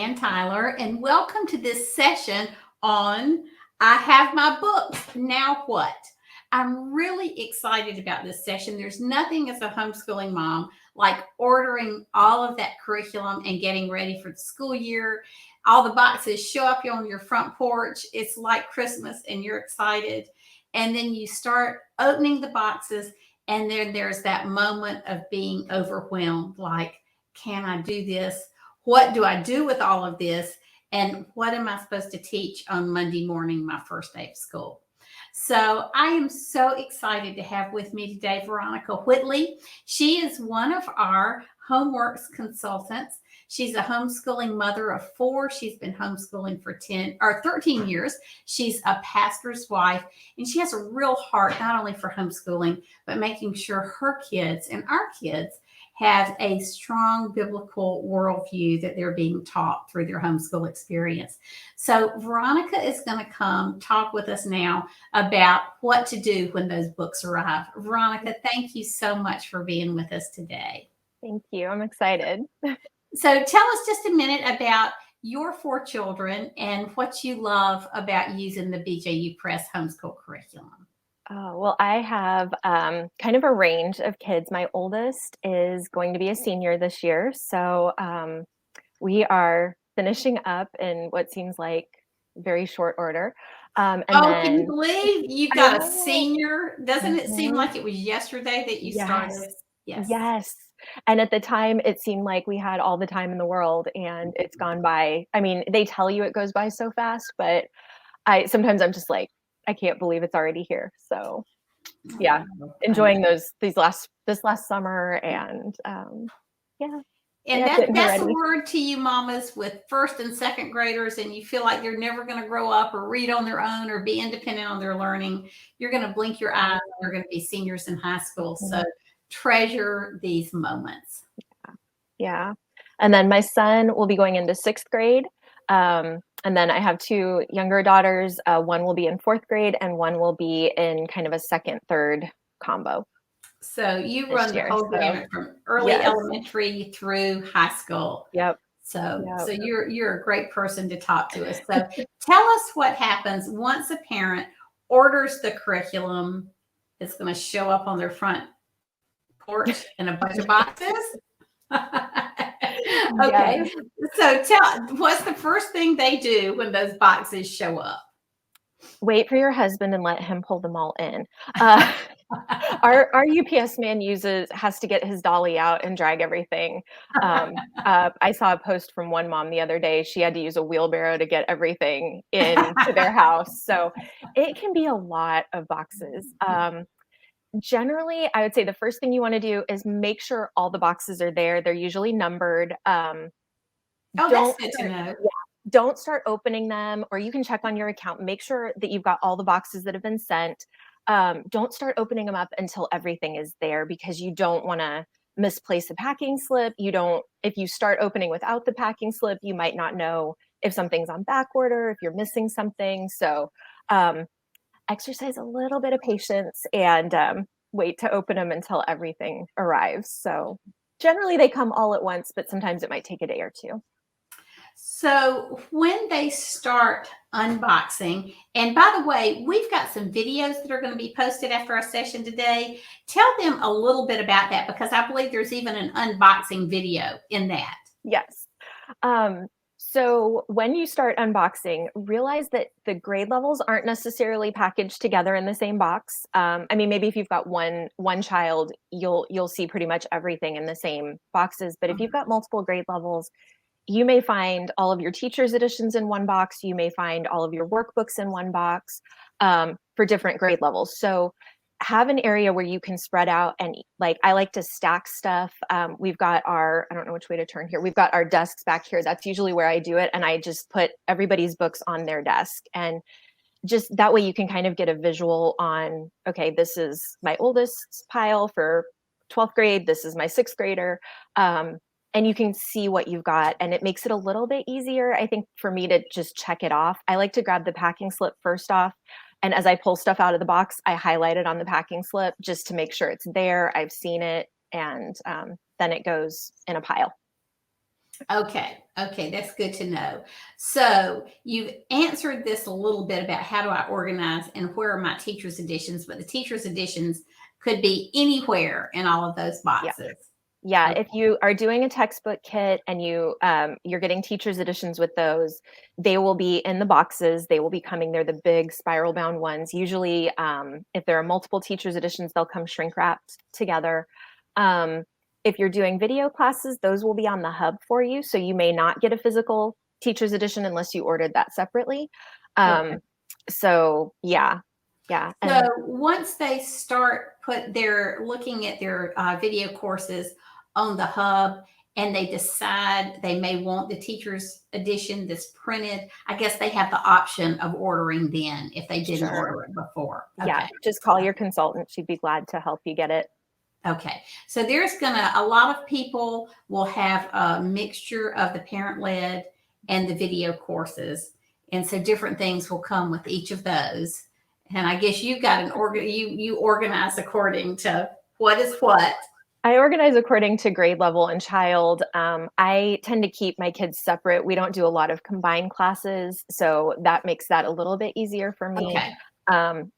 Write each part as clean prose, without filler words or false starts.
Diane Tyler, and welcome to this session on I Have My Books, Now What? I'm really excited about this session. There's nothing as a homeschooling mom like ordering all of that curriculum and getting ready for the school year. All the boxes show up on your front porch. It's like Christmas and you're excited. And then you start opening the boxes, and then there's that moment of being overwhelmed, like, can I do this? What do I do with all of this? And what am I supposed to teach on Monday morning, my first day of school? So I am so excited to have with me today Veronica Whitley. She is one of our HomeWorks consultants. She's a homeschooling mother of 4. She's been homeschooling for 13 years. She's a pastor's wife, and she has a real heart not only for homeschooling, but making sure her kids and our kids have a strong biblical worldview that they're being taught through their homeschool experience. So Veronica is going to come talk with us now about what to do when those books arrive. Veronica, thank you so much for being with us today. Thank you. I'm excited. So tell us just a minute about your 4 children and what you love about using the BJU Press Homeschool curriculum. Well, I have kind of a range of kids. My oldest is going to be a senior this year. So we are finishing up in what seems like very short order. Can you believe you've got a senior? Doesn't it seem like it was yesterday that you started? Yes. And at the time, it seemed like we had all the time in the world, and it's gone by. I mean, they tell you it goes by so fast, but sometimes I'm just like, I can't believe it's already here. So yeah, enjoying this last summer, and yeah. And that's the word to you mamas with first and second graders, and you feel like they're never going to grow up or read on their own or be independent on their learning. You're going to blink your eyes and they're going to be seniors in high school. So treasure these moments. Yeah. And then my son will be going into 6th grade. And then I have 2 younger daughters. One will be in 4th grade and one will be in kind of a 2nd, 3rd combo. So you run the whole gamut from early elementary through high school. Yep. So you're a great person to talk to us. So tell us what happens once a parent orders the curriculum. It's going to show up on their front porch in a bunch of boxes. Okay. So what's the first thing they do when those boxes show up? Wait for your husband and let him pull them all in. Our UPS man has to get his dolly out and drag everything. I saw a post from one mom the other day. She had to use a wheelbarrow to get everything into their house. So it can be a lot of boxes. Generally, I would say the first thing you want to do is make sure all the boxes are there. They're usually numbered. That's good to know. Yeah, don't start opening them, or you can check on your account. Make sure that you've got all the boxes that have been sent. Don't start opening them up until everything is there, because you don't want to misplace a packing slip. If you start opening without the packing slip, you might not know if something's on back order, if you're missing something. So exercise a little bit of patience and wait to open them until everything arrives. So generally they come all at once, but sometimes it might take a day or 2. So when they start unboxing, and by the way, we've got some videos that are going to be posted after our session today. Tell them a little bit about that, because I believe there's even an unboxing video in that. Yes. So when you start unboxing, realize that the grade levels aren't necessarily packaged together in the same box. I mean, maybe if you've got one child, you'll see pretty much everything in the same boxes. But if you've got multiple grade levels, you may find all of your teacher's editions in one box. You may find all of your workbooks in one box for different grade levels. So have an area where you can spread out, and I like to stack stuff. We've got I don't know which way to turn here. We've got our desks back here. That's usually where I do it. And I just put everybody's books on their desk, and just that way you can kind of get a visual on, okay, this is my oldest pile for 12th grade. This is my 6th grader. And you can see what you've got, and it makes it a little bit easier, I think, for me to just check it off. I like to grab the packing slip first off. And as I pull stuff out of the box, I highlight it on the packing slip just to make sure it's there. I've seen it, and then it goes in a pile. Okay. Okay. That's good to know. So you've answered this a little bit about how do I organize and where are my teacher's editions, but the teacher's editions could be anywhere in all of those Yeah. boxes. Yeah, Okay. if you are doing a textbook kit and you're getting teacher's editions with those, they will be in the boxes. They will be coming. They're the big spiral bound ones. Usually, if there are multiple teacher's editions, they'll come shrink wrapped together. Um, if you're doing video classes, those will be on the hub for you. So you may not get a physical teacher's edition unless you ordered that separately. Okay. Um, so yeah, yeah, So and once they start they're looking at their video courses on the hub and they decide they may want the teacher's edition that's printed, I guess they have the option of ordering then if they didn't sure, order it before. yeah, Okay. just call your consultant. She'd be glad to help you get it. Okay. So a lot of people will have a mixture of the parent led and the video courses. And so different things will come with each of those. And I guess you've got you organize according to what is what. I organize according to grade level and child. I tend to keep my kids separate. We don't do a lot of combined classes, so that makes that a little bit easier for me. Okay.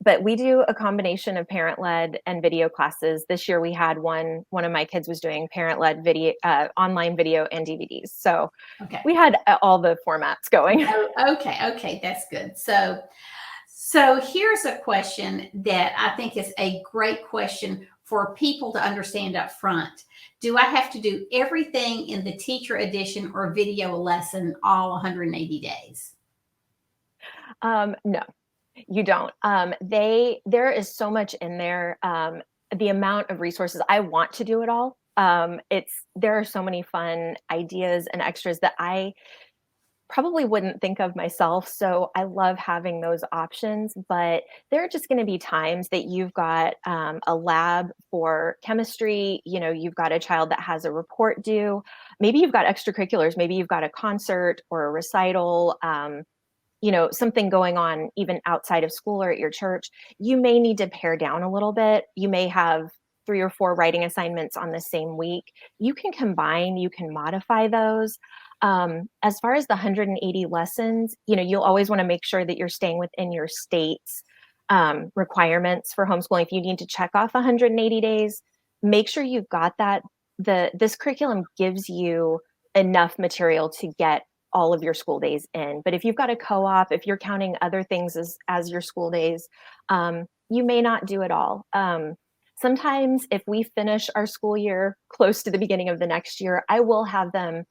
But we do a combination of parent-led and video classes. This year we had one of my kids was doing parent-led video, online video and DVDs. So Okay. we had all the formats going. Oh, okay. Okay. That's good. So here's a question that I think is a great question for people to understand up front. Do I have to do everything in the teacher edition or video lesson all 180 days? No, you don't. There is so much in there. The amount of resources, I want to do it all. There are so many fun ideas and extras that I probably wouldn't think of myself. So I love having those options, but there are just going to be times that you've got a lab for chemistry, you've got a child that has a report due. Maybe you've got extracurriculars, maybe you've got a concert or a recital, something going on even outside of school or at your church. You may need to pare down a little bit. You may have 3 or 4 writing assignments on the same week. You can combine, you can modify those. As far as the 180 lessons, you'll always want to make sure that you're staying within your state's requirements for homeschooling. If you need to check off 180 days, make sure you've got that. This curriculum gives you enough material to get all of your school days in. But if you've got a co-op, if you're counting other things as your school days, you may not do it all. Sometimes if we finish our school year close to the beginning of the next year, I will have them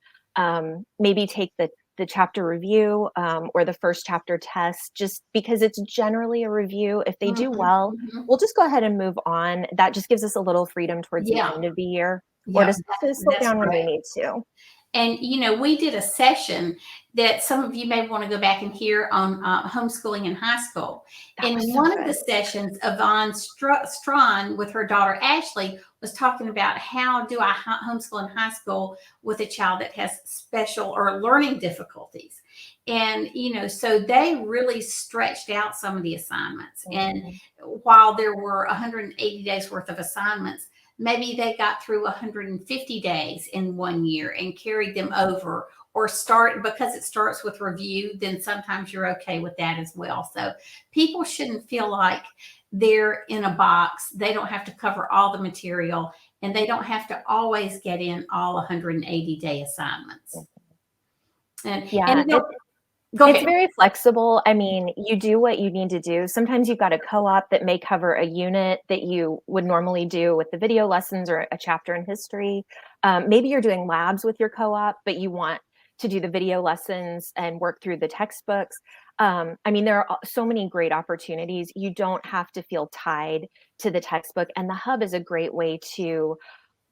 maybe take the chapter review or the first chapter test, just because it's generally a review. If they do Mhm, well, mhm. we'll just go ahead and move on. That just gives us a little freedom towards the Yeah, end of the year, or yeah, to slow that's down when we great. need to. And we did a session that some of you may want to go back and hear on homeschooling in high school. That And was in so one of the good. sessions, Yvonne Strawn with her daughter Ashley was talking about how do I homeschool in high school with a child that has special or learning difficulties. And so they really stretched out some of the assignments. And Mhm. while there were 180 days worth of assignments, maybe they got through 150 days in one year and carried them over, or because it starts with review, then sometimes you're okay with that as well. So people shouldn't feel like they're in a box. They don't have to cover all the material, and they don't have to always get in all 180-day assignments. Yeah, And go it's ahead. very flexible. I mean, you do what you need to do. Sometimes you've got a co-op that may cover a unit that you would normally do with the video lessons or a chapter in history. Maybe you're doing labs with your co-op, but you want to do the video lessons and work through the textbooks. I mean, there are so many great opportunities. You don't have to feel tied to the textbook. And the hub is a great way to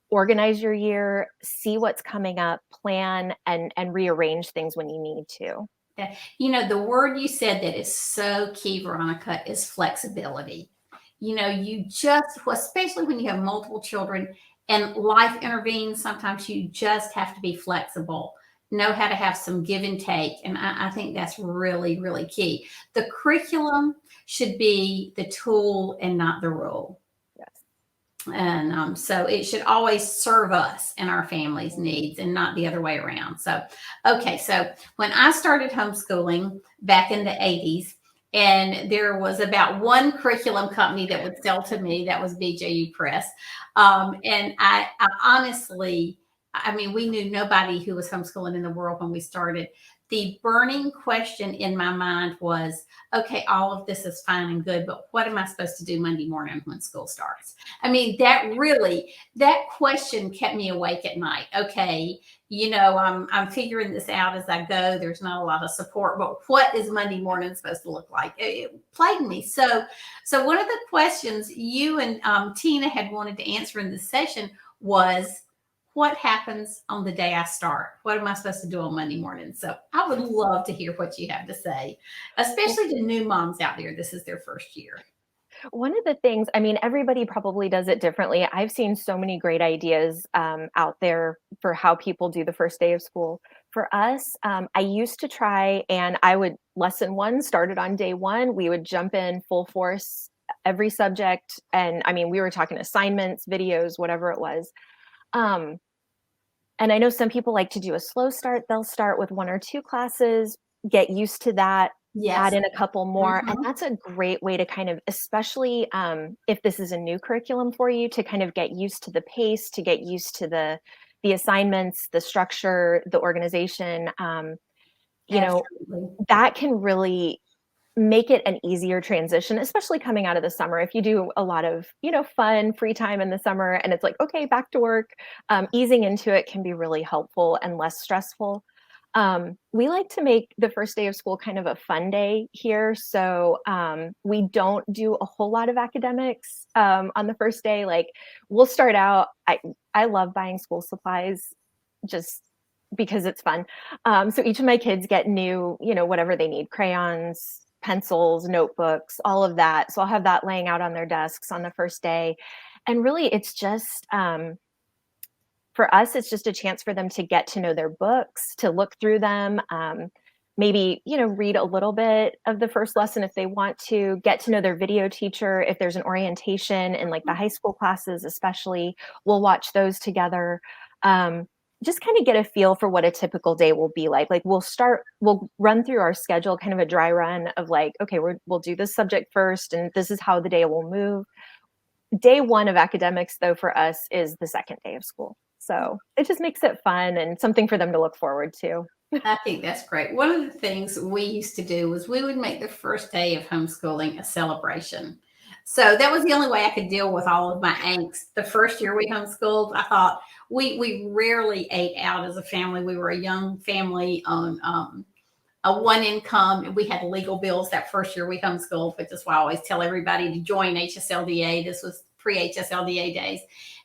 organize your year, see what's coming up, plan, and rearrange things when you need to. The word you said that is so key, Veronica, is flexibility. You just, especially when you have multiple children and life intervenes, sometimes you just have to be flexible, know how to have some give and take. And I think that's really, really key. The curriculum should be the tool and not the rule. Yes. And so it should always serve us and our family's needs and not the other way around. So, okay, so when I started homeschooling back in the 80s, and there was about one curriculum company that would sell to me, that was BJU Press. And I honestly, I mean, we knew nobody who was homeschooling in the world when we started. The burning question in my mind was, okay, all of this is fine and good, but what am I supposed to do Monday morning when school starts? I mean, that question kept me awake at night. Okay, I'm figuring this out as I go. There's not a lot of support, but what is Monday morning supposed to look like? It plagued me. So one of the questions you and Tina had wanted to answer in this session was, what happens on the day I start? What am I supposed to do on Monday morning? So I would love to hear what you have to say, especially to new moms out there. This is their first year. One of the things, I mean, everybody probably does it differently. I've seen so many great ideas out there for how people do the first day of school. For us, I used to try, and I would lesson one started on day one. We would jump in full force, every subject. And I mean, we were talking assignments, videos, whatever it was. Um, and I know some people like to do a slow start. They'll start with one or two classes, get used to that, add Yes. in a couple more. And Mhm. that's a great way to kind of, especially if this is a new curriculum for you, to kind of get used to the pace, to get used to the assignments, the structure, the organization. You know, Absolutely. that can really make it an easier transition, especially coming out of the summer. If you do a lot of, fun, free time in the summer and it's like, okay, back to work, easing into it can be really helpful and less stressful. We like to make the first day of school kind of a fun day here. So we don't do a whole lot of academics on the first day. Like we'll start out, I love buying school supplies just because it's fun. So each of my kids get new, whatever they need, crayons, pencils, notebooks, all of that. So I'll have that laying out on their desks on the first day. And really, it's just, for us, it's just a chance for them to get to know their books, to look through them, maybe, read a little bit of the first lesson if they want to, get to know their video teacher. If there's an orientation in like the high school classes, especially, we'll watch those together. Just kind of get a feel for what a typical day will be like. Like we'll run through our schedule, kind of a dry run of like, okay, we'll do this subject first, and this is how the day will move. Day one of academics, though, for us is the second day of school. So it just makes it fun and something for them to look forward to. I think that's great. One of the things we used to do was we would make the first day of homeschooling a celebration. So that was the only way I could deal with all of my angst. The first year we homeschooled, I thought we rarely ate out as a family. We were a young family on a one income, and we had legal bills that first year we homeschooled, which is why I always tell everybody to join HSLDA. This was pre-HSLDA days.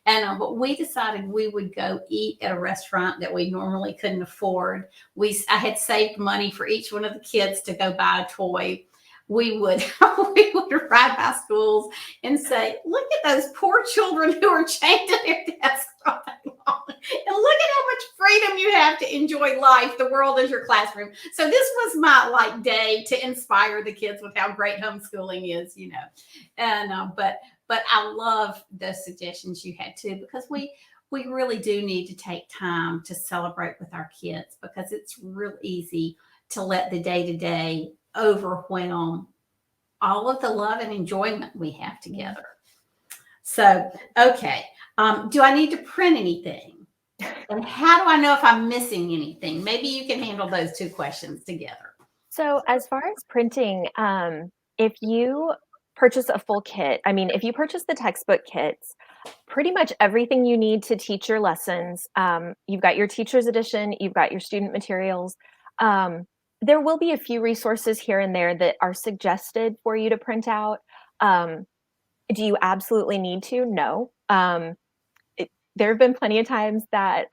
And but we decided we would go eat at a restaurant that we normally couldn't afford. I had saved money for each one of the kids to go buy a toy. We would we would ride by schools and say, "Look at those poor children who are chained to their desks all day long, and look at how much freedom you have to enjoy life. The world is your classroom." So this was my like day to inspire the kids with how great homeschooling is. And but I love the suggestions you had too, because we really do need to take time to celebrate with our kids, because it's real easy to let the day to day overwhelm all of the love and enjoyment we have together. So, okay. Do I need to print anything? And how do I know if I'm missing anything? Maybe you can handle those two questions together. So as far as printing, if you purchase a full kit, I mean, if you purchase the textbook kits, pretty much everything you need to teach your lessons, you've got your teacher's edition, you've got your student materials. There will be a few resources here and there that are suggested for you to print out. Do you absolutely need to? No. There have been plenty of times that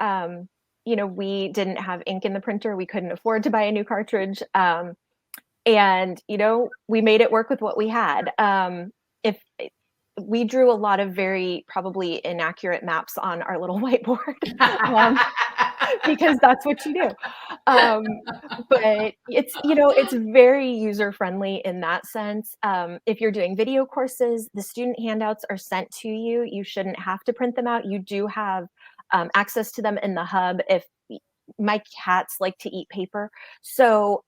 we didn't have ink in the printer. We couldn't afford to buy a new cartridge. And we made it work with what we had. If we drew a lot of very probably inaccurate maps on our little whiteboard. because that's what you do. Um, but it's very user friendly in that sense. If you're doing video courses, the student handouts are sent to you. You shouldn't have to print them out. You do have access to them in the hub. If my cats like to eat paper, so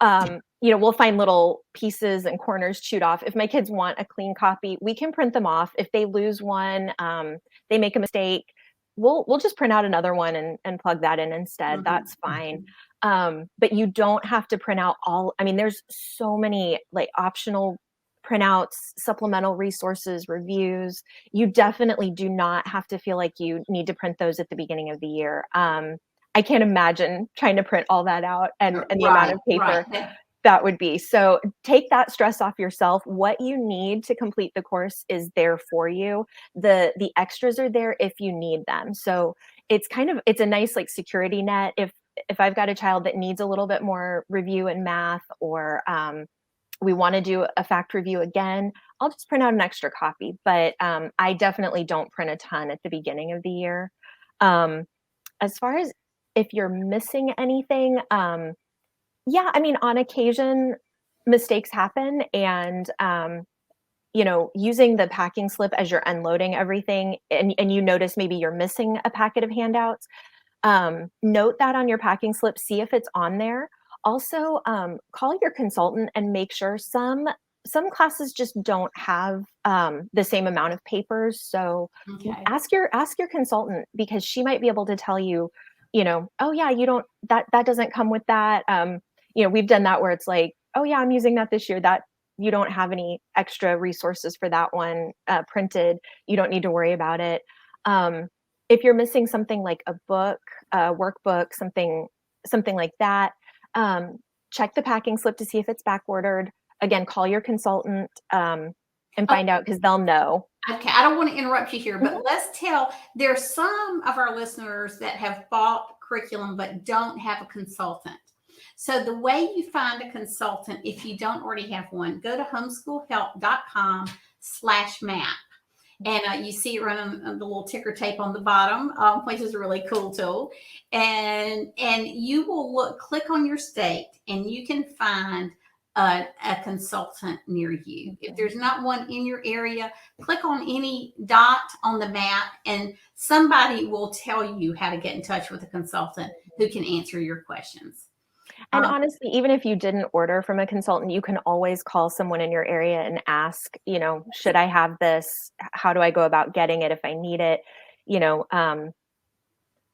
we'll find little pieces and corners chewed off. If my kids want a clean copy, we can print them off. If they lose one, they make a mistake, we'll just print out another one and plug that in instead. That's fine. But you don't have to print out all. I mean, there's so many like optional printouts, supplemental resources, reviews. You definitely do not have to feel like you need to print those at the beginning of the year. I can't imagine trying to print all that out and the amount of paper that would be. So take that stress off yourself. What you need to complete the course is there for you. The extras are there if you need them. So it's a nice like security net. If I've got a child that needs a little bit more review in math, or we want to do a fact review again, I'll just print out an extra copy. But I definitely don't print a ton at the beginning of the year. As far as if you're missing anything, yeah, I mean, on occasion, mistakes happen, and using the packing slip as you're unloading everything, and you notice maybe you're missing a packet of handouts, note that on your packing slip, see if it's on there. Also, call your consultant and make sure some classes just don't have the same amount of papers. So ask your consultant, because she might be able to tell you, oh yeah, you don't, that doesn't come with that. We've done that where it's like, oh yeah, I'm using that this year, that you don't have any extra resources for that one printed. You don't need to worry about it. If you're missing something like a book, a workbook, something like that, check the packing slip to see if it's back ordered. Again, call your consultant and find out, because they'll know. Okay, I don't want to interrupt you here, but let's tell, there's some of our listeners that have bought curriculum but don't have a consultant. So the way you find a consultant, if you don't already have one, go to homeschoolhelp.com/map. And you see it running the little ticker tape on the bottom, which is a really cool tool. And you will click on your state, and you can find a consultant near you. If there's not one in your area, click on any dot on the map, and somebody will tell you how to get in touch with a consultant who can answer your questions. And honestly, even if you didn't order from a consultant, you can always call someone in your area and ask, should I have this? How do I go about getting it if I need it?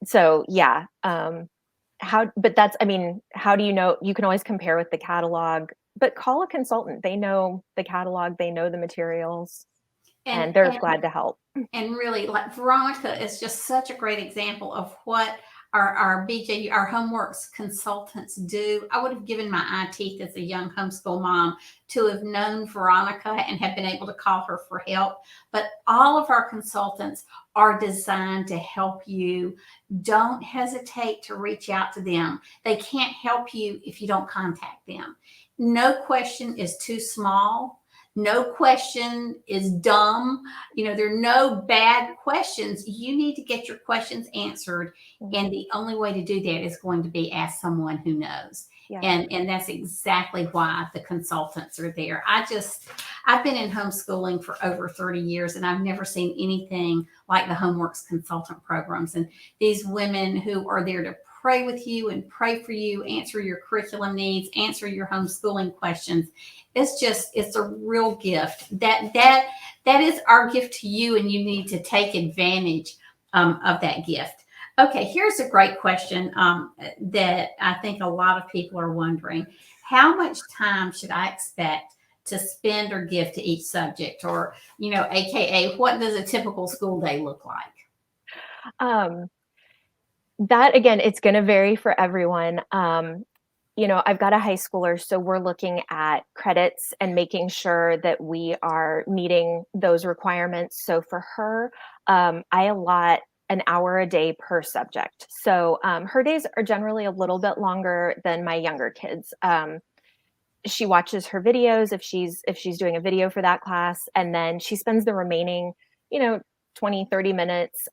So yeah. How do you know? You can always compare with the catalog, but call a consultant. They know the catalog, they know the materials, and they're glad to help. And really, like Veronica is just such a great example of what our BJU, our HomeWorks consultants do. I would have given my eye teeth as a young homeschool mom to have known Veronica and have been able to call her for help. But all of our consultants are designed to help you. Don't hesitate to reach out to them. They can't help you if you don't contact them. No question is too small. No question is dumb. There are no bad questions. You need to get your questions answered. And the only way to do that is going to be ask someone who knows. Yeah. And that's exactly why the consultants are there. I've been in homeschooling for over 30 years, and I've never seen anything like the HomeWorks consultant programs. And these women who are there to pray with you and pray for you, answer your curriculum needs, answer your homeschooling questions. It's a real gift. That is our gift to you, and you need to take advantage of that gift. Okay, here's a great question that I think a lot of people are wondering. How much time should I expect to spend or give to each subject? Or, AKA, what does a typical school day look like? That, again, it's going to vary for everyone. I've got a high schooler, so we're looking at credits and making sure that we are meeting those requirements. So for her, I allot an hour a day per subject. So her days are generally a little bit longer than my younger kids. She watches her videos if she's doing a video for that class, and then she spends the remaining, 20, 30 minutes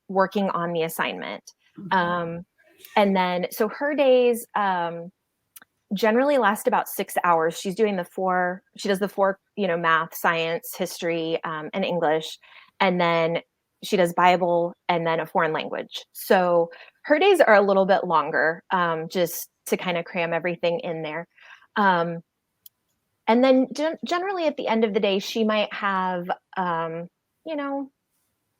working on the assignment. And then, so her days generally last about 6 hours. She does the four, math, science, history, and English. And then she does Bible and then a foreign language. So her days are a little bit longer, just to kind of cram everything in there. Um, and then generally at the end of the day, she might have, you know,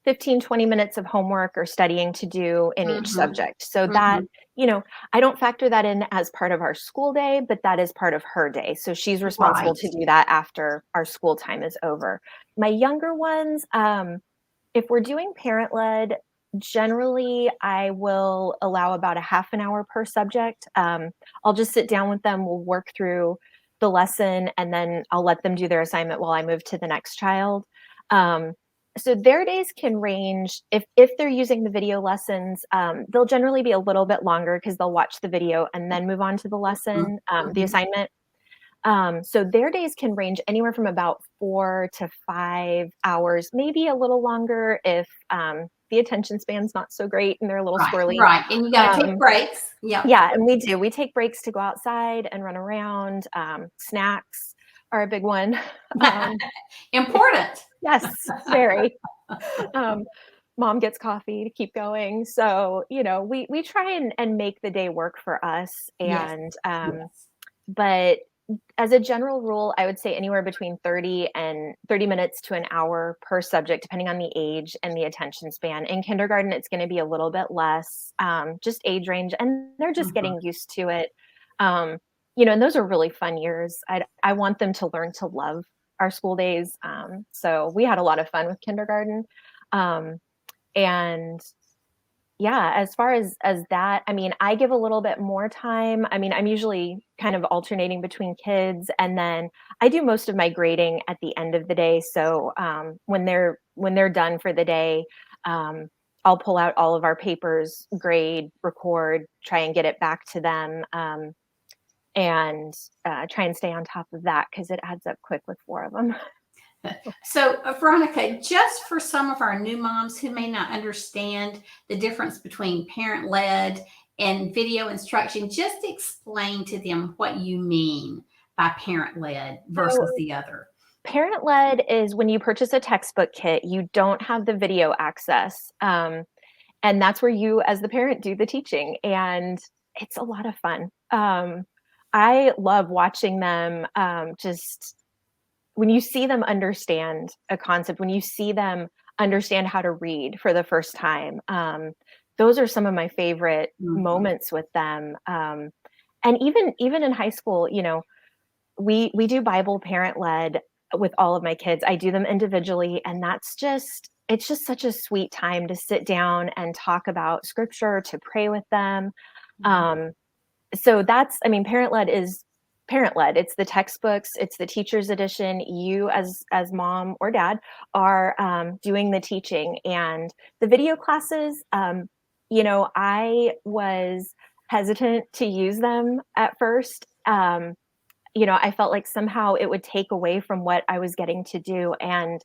15, 20 minutes of homework or studying to do in each Mm-hmm. subject. So that, Mm-hmm. I don't factor that in as part of our school day, but that is part of her day. So she's responsible Right. to do that after our school time is over. My younger ones, if we're doing parent led, generally I will allow about a half an hour per subject. I'll just sit down with them, we'll work through the lesson, and then I'll let them do their assignment while I move to the next child. Um, so their days can range. If they're using the video lessons, they'll generally be a little bit longer because they'll watch the video and then move on to the lesson, the Mm-hmm. assignment. So their days can range anywhere from about 4 to 5 hours, maybe a little longer if the attention span's not so great and they're a little Right, squirrely. right. And you got to take Um, breaks. Yep. yeah, and we do. We take breaks to go outside and run around. Snacks are a big one. Um, Important. yes, very. Um, Mom gets coffee to keep going. So, we try and make the day work for us. Yes. And Yes. but as a general rule, I would say anywhere between 30 minutes to an hour per subject, depending on the age and the attention span. In kindergarten, it's going to be a little bit less, just age range, and they're just Mhm. getting used to it. Um, and those are really fun years. I want them to learn to love our school days. So we had a lot of fun with kindergarten. Um, and yeah, as far as that, I mean, I give a little bit more time. I mean, I'm usually kind of alternating between kids, and then I do most of my grading at the end of the day. So when they're done for the day, um, I'll pull out all of our papers, grade, record, try and get it back to them, and try and stay on top of that because it adds up quick with four of them. So, Veronica, just for some of our new moms who may not understand the difference between parent led and video instruction, just explain to them what you mean by parent led versus So the other. parent led is when you purchase a textbook kit, you don't have the video access. And that's where you, as the parent, do the teaching. And it's a lot of fun. I love watching them, just when you see them understand a concept, when you see them understand how to read for the first time. Those are some of my favorite Mhm. moments with them. And even in high school, we do Bible parent led with all of my kids. I do them individually, and it's just such a sweet time to sit down and talk about scripture, to pray with them. Mhm. Um, so I mean, parent led is parent led. It's the textbooks, it's the teacher's edition. You as mom or dad are doing the teaching, and the video classes. I was hesitant to use them at first. I felt like somehow it would take away from what I was getting to do. And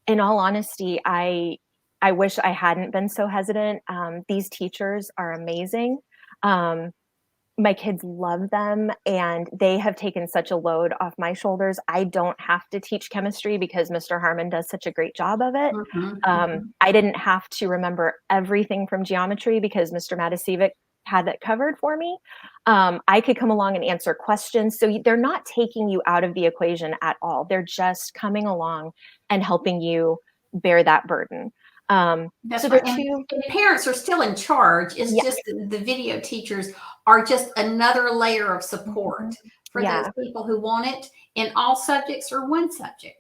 in all honesty, I wish I hadn't been so hesitant. These teachers are amazing. Um, my kids love them, and they have taken such a load off my shoulders. I don't have to teach chemistry because Mr. Harmon does such a great job of it. Mhm. Mhm. I didn't have to remember everything from geometry because Mr. Matasiewicz had that covered for me. I could come along and answer questions. So they're not taking you out of the equation at all. They're just coming along and helping you bear that burden. So That's they're right. two, And parents are still in charge. It's yeah, just the video teachers are just another layer of support mhm, for those yeah. people who want it in all subjects or one subject.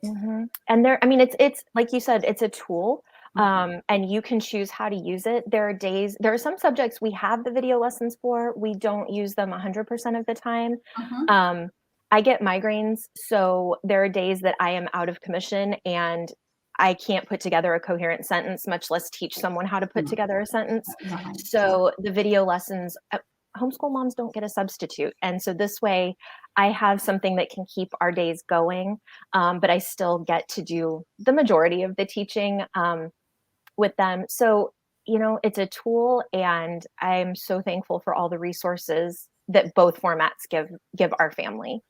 And I mean, it's like you said, it's a tool, Mhm. and you can choose how to use it. There are some subjects we have the video lessons for. We don't use them 100% of the time. Mhm. Um, I get migraines, so there are days that I am out of commission and I can't put together a coherent sentence, much less teach someone how to put Mm. together a sentence. Right. So the video lessons, homeschool moms don't get a substitute, and so this way, I have something that can keep our days going, but I still get to do the majority of the teaching with them. So it's a tool, and I'm so thankful for all the resources that both formats give our family.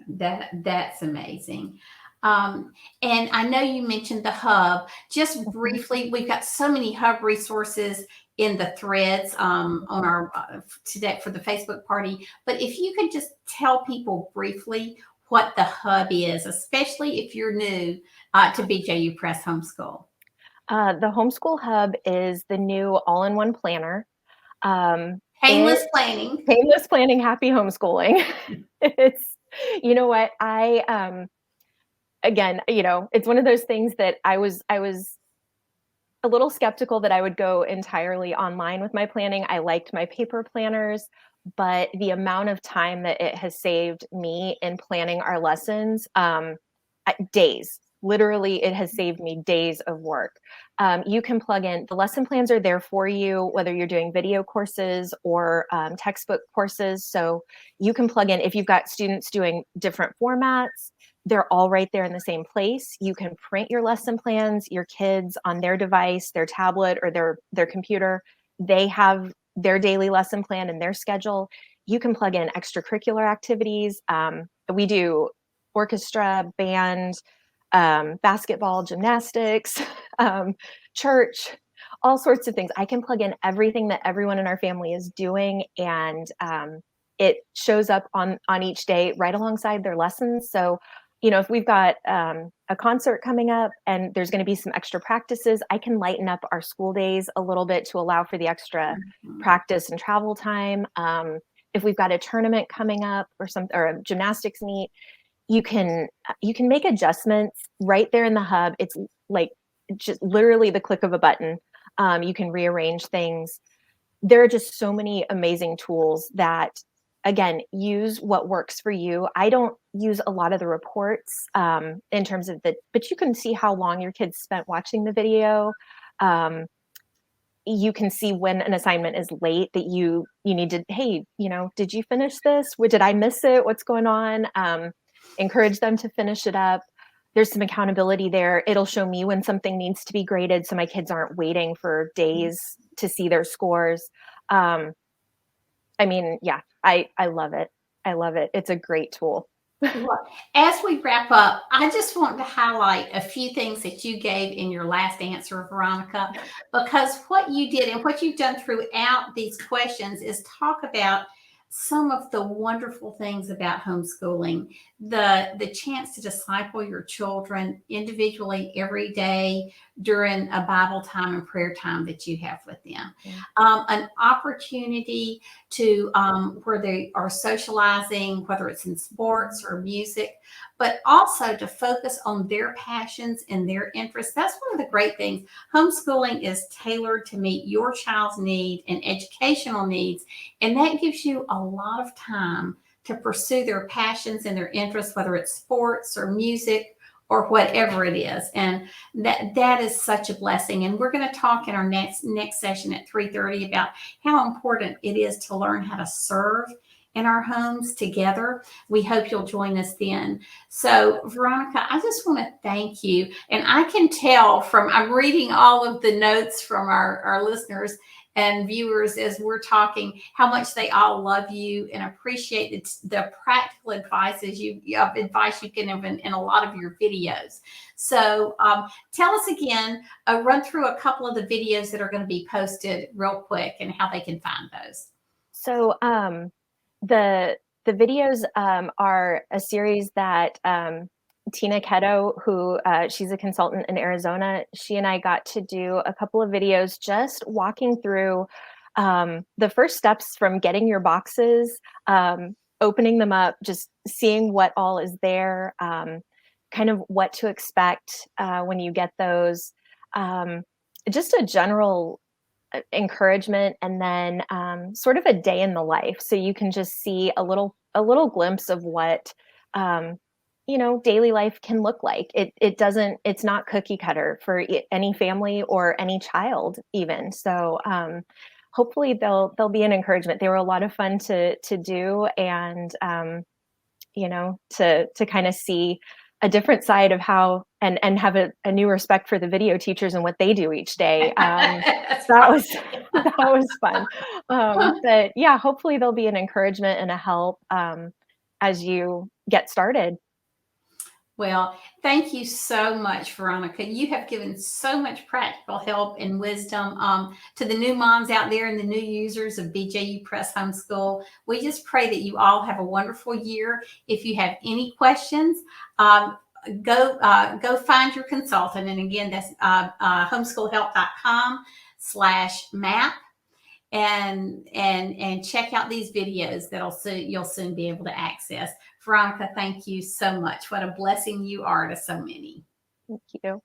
That's amazing. And I know you mentioned the hub. Just Mhm. briefly, we've got so many hub resources in the threads on our today for the Facebook party. But if you could just tell people briefly what the hub is, especially if you're new to BJU Press Homeschool. The Homeschool Hub is the new all-in-one planner. It Painless planning. Painless planning, happy homeschooling. It's you know what, again, it's one of those things that I was a little skeptical that I would go entirely online with my planning. I liked my paper planners, but the amount of time that it has saved me in planning our lessons, days. Literally, it has saved me days of work. You can plug in, the lesson plans are there for you, whether you're doing video courses or textbook courses. So you can plug in, if you've got students doing different formats, they're all right there in the same place. You can print your lesson plans, your kids on their device, their tablet, or their computer. They have their daily lesson plan and their schedule. You can plug in extracurricular activities. We do orchestra, band, basketball, gymnastics, church, all sorts of things. I can plug in everything that everyone in our family is doing, and it shows up on each day right alongside their lessons. So, if we've got a concert coming up and there's going to be some extra practices, I can lighten up our school days a little bit to allow for the extra Mhm. practice and travel time. If we've got a tournament coming up or a gymnastics meet, you can make adjustments right there in the hub. It's like just literally the click of a button. You can rearrange things. There are just so many amazing tools that, again, use what works for you. I don't use a lot of the reports in terms of but you can see how long your kids spent watching the video. Um, you can see when an assignment is late that you need to, hey, did you finish this? Did I miss it? What's going on? Encourage them to finish it up. There's some accountability there. It'll show me when something needs to be graded so my kids aren't waiting for days to see their scores. um, yeah, I love it. I love it. It's a great tool. Well, as we wrap up, I just want to highlight a few things that you gave in your last answer, Veronica, because what you did and what you've done throughout these questions is talk about some of the wonderful things about homeschooling, the chance to disciple your children individually every day during a Bible time and prayer time that you have with them, Yeah. an opportunity to where they are socializing, whether it's in sports or music, but also to focus on their passions and their interests. That's one of the great things. Homeschooling is tailored to meet your child's need and educational needs, and that gives you a lot of time to pursue their passions and their interests, whether it's sports or music or whatever it is. And that is such a blessing. And we're going to talk in our next session at 3:30 about how important it is to learn how to serve in our homes together. We hope you'll join us then. So, Veronica, I just want to thank you. And I can tell from I'm reading all of the notes from our listeners and viewers as we're talking how much they all love you and appreciate the practical advices advice you can have in a lot of your videos. So tell us again, run through a couple of the videos that are going to be posted real quick and how they can find those. So the videos are a series that Tina Ketto, who she's a consultant in Arizona, she and I got to do a couple of videos just walking through the first steps from getting your boxes, opening them up, just seeing what all is there, kind of what to expect when you get those. Um, just a general encouragement, and then sort of a day in the life, so you can just see a little glimpse of what daily life can look like. It's not cookie cutter for any family or any child even. So hopefully they'll be an encouragement. They were a lot of fun to do, and to kind of see a different side of how and have a new respect for the video teachers and what they do each day. That's That right. was that was fun. But yeah, hopefully there'll be an encouragement and a help as you get started. Well, thank you so much, Veronica. You have given so much practical help and wisdom to the new moms out there and the new users of BJU Press Homeschool. We just pray that you all have a wonderful year. If you have any questions, go find your consultant. And again, that's homeschoolhelp.com/map. And check out these videos you'll soon be able to access. Veronica, thank you so much. What a blessing you are to so many. Thank you.